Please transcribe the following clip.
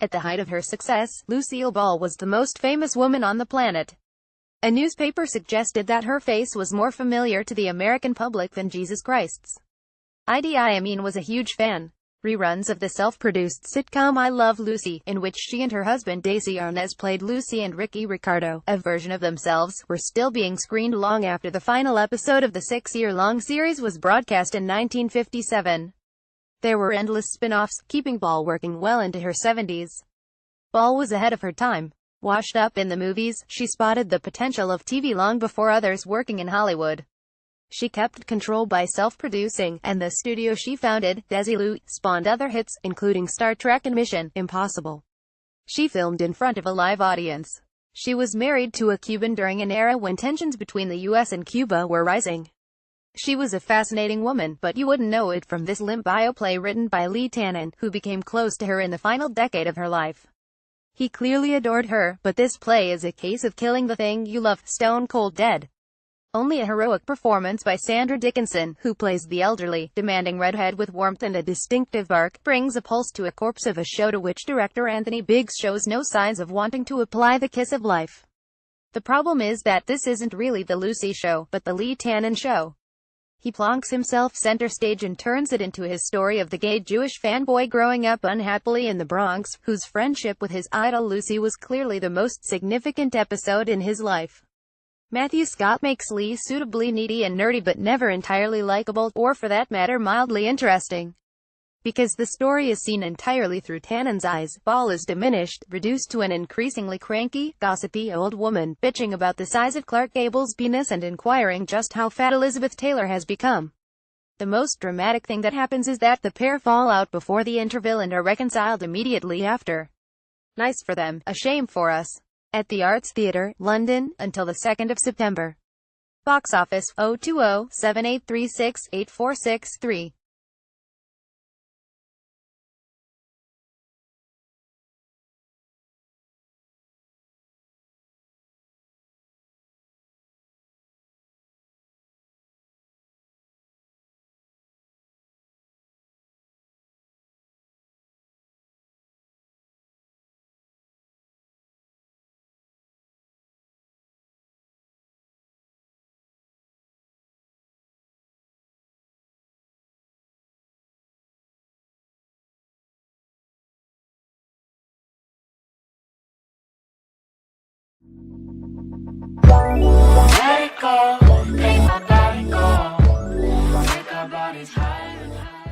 At the height of her success, Lucille Ball was the most famous woman on the planet. A newspaper suggested that her face was more familiar to the American public than Jesus Christ's. Idi Amin was a huge fan. Reruns of the self-produced sitcom I Love Lucy, in which she and her husband Daisy Arnaz played Lucy and Ricky Ricardo, a version of themselves, were still being screened long after the final episode of the 6-year-long series was broadcast in 1957. There were endless spin-offs, keeping Ball working well into her 70s. Ball was ahead of her time. Washed up in the movies, she spotted the potential of TV long before others working in Hollywood. She kept control by self-producing, and the studio she founded, Desilu, spawned other hits, including Star Trek and Mission Impossible. She filmed in front of a live audience. She was married to a Cuban during an era when tensions between the US and Cuba were rising. She was a fascinating woman, but you wouldn't know it from this limp bioplay written by Lee Tannen, who became close to her in the final decade of her life. He clearly adored her, but this play is a case of killing the thing you love, stone cold dead. Only a heroic performance by Sandra Dickinson, who plays the elderly, demanding redhead with warmth and a distinctive bark, brings a pulse to a corpse of a show to which director Anthony Biggs shows no signs of wanting to apply the kiss of life. The problem is that this isn't really the Lucy show, but the Lee Tannen show. He plonks himself center stage and turns it into his story of the gay Jewish fanboy growing up unhappily in the Bronx, whose friendship with his idol Lucy was clearly the most significant episode in his life. Matthew Scott makes Lee suitably needy and nerdy but never entirely likable, or for that matter mildly interesting. Because the story is seen entirely through Tannen's eyes, Ball is diminished, reduced to an increasingly cranky, gossipy old woman, bitching about the size of Clark Gable's penis and inquiring just how fat Elizabeth Taylor has become. The most dramatic thing that happens is that the pair fall out before the interval and are reconciled immediately after. Nice for them, a shame for us. At the Arts Theatre, London, until the 2nd of September. Box office, 020-7836-8463. Let it go, make my body go, make our bodies higher and higher.